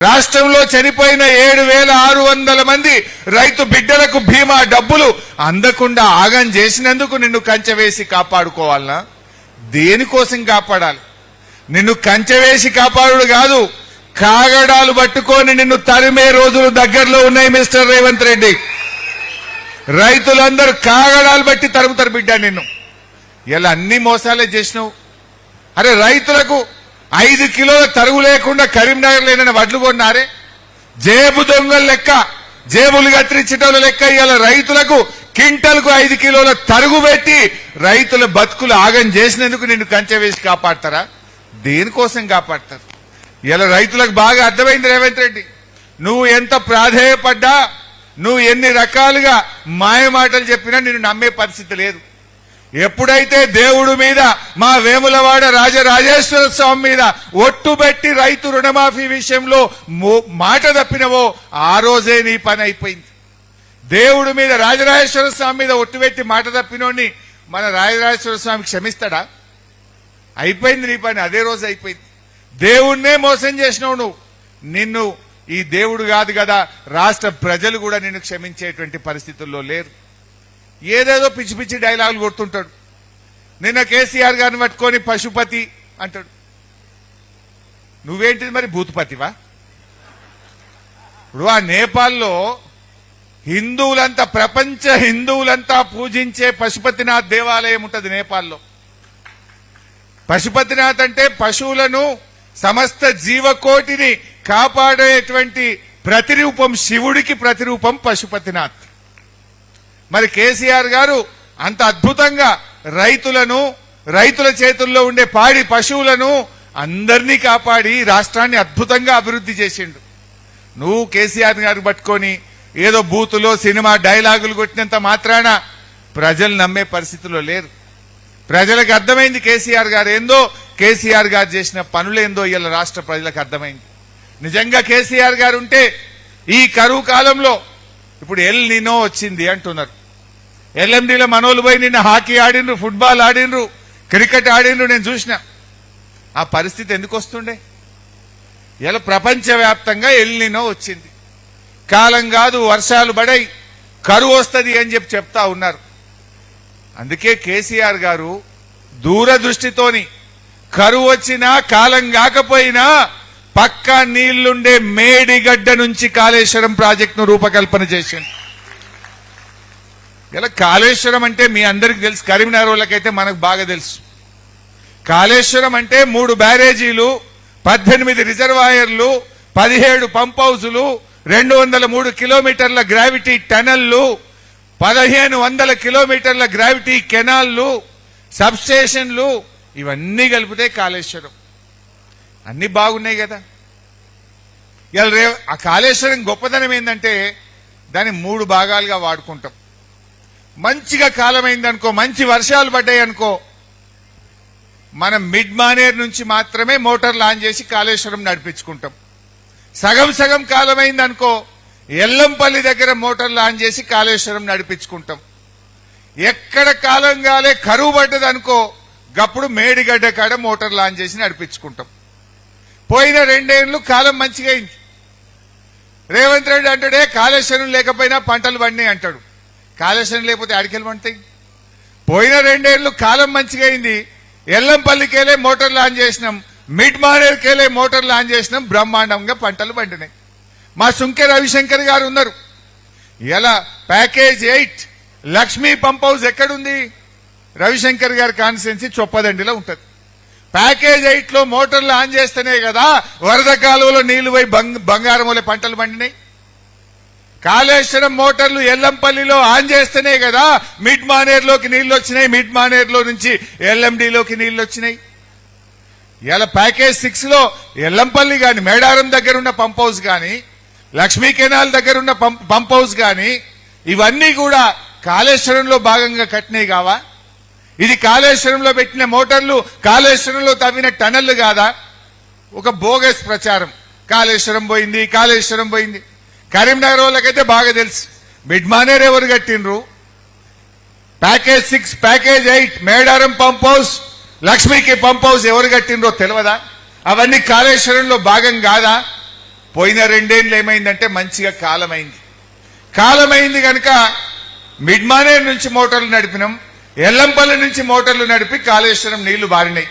రాష్ట్రంలో చనిపోయిన 7,600 మంది రైతు బిడ్డలకు బీమా డబ్బులు అందకుండా ఆగం చేసినందుకు నిన్ను కంచె వేసి కాపాడుకోవాలనా? దేనికోసం కాపాడాలి? నిన్ను కంచె వేసి కాపాడుడు కాదు, కాగడాలు పట్టుకొని నిన్ను తరిమే రోజులు దగ్గరలో ఉన్నాయి మిస్టర్ రేవంత్ రెడ్డి. రైతులందరూ కాగడాలు బట్టి తరుముతారు బిడ్డ నిన్ను. ఇలా అన్ని మోసాలే చేసినావు. అరే రైతులకు 5 కిలోల తరుగు లేకుండా కరీంనగర్ లేనని వడ్లు కొన్నారే, జేబు దొంగల లెక్క, జేబులు కత్తిరించటోళ్ళ లెక్క ఇలా రైతులకు క్వింటల్కు 5 కిలోల తరుగు పెట్టి రైతుల బతుకులు ఆగం చేసినందుకు నిన్ను కంచె వేసి కాపాడతారా? దేనికోసం కాపాడతారు? ఇలా రైతులకు బాగా అర్థమైంది రేవంత్ రెడ్డి. నువ్వు ఎంత ప్రాధేయపడ్డా, నువ్వు ఎన్ని రకాలుగా మాయ మాటలు చెప్పినా నిన్ను నమ్మే పరిస్థితి లేదు. ఎప్పుడైతే దేవుడు మీద, మా వేములవాడ రాజరాజేశ్వర స్వామి మీద ఒట్టుబెట్టి రైతు రుణమాఫీ విషయంలో మాట తప్పినవో ఆ రోజే నీ పని అయిపోయింది. దేవుడి మీద, రాజరాజేశ్వర స్వామి మీద ఒట్టుబెట్టి మాట తప్పినోని మన రాజరాజేశ్వర స్వామి క్షమిస్తాడా? అయిపోయింది నీ పని, అదే రోజు అయిపోయింది. దేవుణ్ణే మోసం చేసినావు నువ్వు. నిన్ను ఈ దేవుడు కాదు కదా, రాష్ట్ర ప్రజలు కూడా నిన్ను క్షమించేటువంటి పరిస్థితుల్లో లేరు. ఏదేదో పిచ్చి పిచ్చి డైలాగులు కొడుతుంటాడు. నిన్న కేసీఆర్ గారిని పట్టుకొని పశుపతి అంటాడు. నువ్వేంటిది మరి, భూతపతివా? ఇప్పుడు ఆ నేపాల్లో హిందువులంతా, ప్రపంచ హిందువులంతా పూజించే పశుపతినాథ్ దేవాలయం ఉంటుంది నేపాల్లో. పశుపతినాథ్ అంటే పశువులను, సమస్త జీవకోటిని కాపాడేటువంటి ప్రతిరూపం, శివుడికి ప్రతిరూపం పశుపతినాథ్. మరి కేసీఆర్ గారు అంత అద్భుతంగా రైతులను, రైతుల చేతుల్లో ఉండే పాడి పశువులను అందరినీ కాపాడి రాష్ట్రాన్ని అద్భుతంగా అభివృద్ధి చేసిండు. నువ్వు కేసీఆర్ గారు పట్టుకొని ఏదో బూతులో సినిమా డైలాగులు కొట్టినంత మాత్రాన ప్రజలు నమ్మే పరిస్థితిలో లేరు. ప్రజలకు అర్థమైంది కేసీఆర్ గారు ఏందో, కేసీఆర్ గారు చేసిన పనులేందో ఇలా రాష్ట్ర ప్రజలకు అర్థమైంది. నిజంగా కేసీఆర్ గారు ఉంటే ఈ కరువు కాలంలో, ఇప్పుడు ఎల్ నినో వచ్చింది అంటున్నారు, ఎల్ఎండిలో మనోళ్ళు పోయి నిన్న హాకీ ఆడినరు, ఫుట్బాల్ ఆడినరు, క్రికెట్ ఆడినరు, నేను చూసిన. ఆ పరిస్థితి ఎందుకు వస్తుండే? ఇలా ప్రపంచవ్యాప్తంగా ఎల్ నినో వచ్చింది. కాలం కాదు, వర్షాలు పడై కరువు వస్తుంది అని చెప్తా ఉన్నారు. అందుకే కేసీఆర్ గారు దూరదృష్టితోని కరువు వచ్చినా, కాలం కాకపోయినా పక్కా నీళ్లుండే మేడిగడ్డ నుంచి కాళేశ్వరం ప్రాజెక్టును రూపకల్పన చేసింది. ఇలా కాళేశ్వరం అంటే మీ అందరికి తెలుసు, కరీంనగర్ వాళ్ళకైతే మనకు బాగా తెలుసు. కాళేశ్వరం అంటే 3 బ్యారేజీలు, 18 రిజర్వాయర్లు, 17 పంప్ హౌజులు, 203 కిలోమీటర్ల గ్రావిటీ టనల్లు, 1500 కిలోమీటర్ల గ్రావిటీ కెనాల్లు, సబ్ స్టేషన్లు, ఇవన్నీ కలిపితే కాళేశ్వరం. అన్ని బాగున్నాయి కదా. ఇలా ఆ కాళేశ్వరం గొప్పదనం ఏంటంటే దాన్ని 3 భాగాలుగా వాడుకుంటాం. మంచిగా కాలమైందనుకో, మంచి వర్షాలు పడ్డాయి అనుకో, మనం మిడ్ మానేర్ నుంచి మాత్రమే మోటార్ లాంచ్ చేసి కాళేశ్వరం నడిపించుకుంటాం. సగం సగం కాలమైందనుకో, ఎల్లంపల్లి దగ్గర మోటార్ లాంచ్ చేసి కాళేశ్వరం నడిపించుకుంటాం. ఎక్కడ కాలం కాలే కరువు పడ్డదనుకో, గప్పుడు మేడిగడ్డ కాడ మోటార్ లాంచ్ చేసి నడిపించుకుంటాం. పోయిన 2 ఏళ్ళు కాలం మంచిగా అయింది. రేవంత్ రెడ్డి అంటాడే కాళేశ్వరం లేకపోయినా పంటలు పండినాయి అంటాడు. కాళేశ్వరం లేకపోతే అడికెళ్ళి పండుతాయి. పోయిన 2 ఏళ్ళు కాలం మంచిగా అయింది. ఎల్లంపల్లికెళ్ళే మోటార్ లాంచ్ చేసినాం, మిడ్ మానేర్కెళ్ళే మోటార్ లాంచ్ చేసినాం, బ్రహ్మాండంగా పంటలు పండినాయి. మా సుంకె రవిశంకర్ గారు ఉన్నారు. ఇలా ప్యాకేజ్ 8 లక్ష్మీ పంప్ హౌస్ ఎక్కడుంది? రవిశంకర్ గారి కాన్స్టిట్యున్సీ చొప్పదండిలో ఉంటుంది. ప్యాకేజ్ 8లో మోటార్లు ఆన్ చేస్తేనే కదా వరద కాలువలో నీళ్లు పోయి బంగారం వల్ల పంటలు పండినాయి. కాళేశ్వరం మోటార్లు ఎల్లంపల్లిలో ఆన్ చేస్తేనే కదా మిడ్ మానేర్లోకి నీళ్లు వచ్చినాయి, మిడ్ మానేర్లో నుంచి ఎల్ఎండిలోకి నీళ్లు వచ్చినాయి. ఇలా ప్యాకేజ్ 6లో ఎల్లంపల్లి గాని, మేడారం దగ్గర ఉన్న పంప్ హౌస్ గాని, లక్ష్మీ కెనాల్ దగ్గర ఉన్న పంప్ హౌస్ గాని, ఇవన్నీ కూడా కాళేశ్వరంలో భాగంగా కట్టినాయి కావా? ఇది కాళేశ్వరంలో పెట్టిన మోటార్లు, కాళేశ్వరంలో తవ్విన టనళ్లు కాదా? ఒక బోగస్ ప్రచారం. కాళేశ్వరం పోయింది, కాళేశ్వరం పోయింది. కరీంనగర్ వాళ్ళకైతే బాగా తెలుసు మిడ్ మానేర్ ఎవరు కట్టినరు. Package 6, package 8 Medaram pump house, లక్ష్మీకి పంప్ హౌస్ ఎవరు కట్టినరో తెలియదా? అవన్నీ కాళేశ్వరంలో భాగం కాదా? పోయిన 2 ఏళ్ళు ఏమైందంటే మంచిగా కాలమైంది కనుక మిడ్మానేర్ నుంచి మోటార్లు నడిపినాం, ఎల్లంపల్లి నుంచి మోటార్లు నడిపి కాళేశ్వరం నీళ్లు బారినాయి.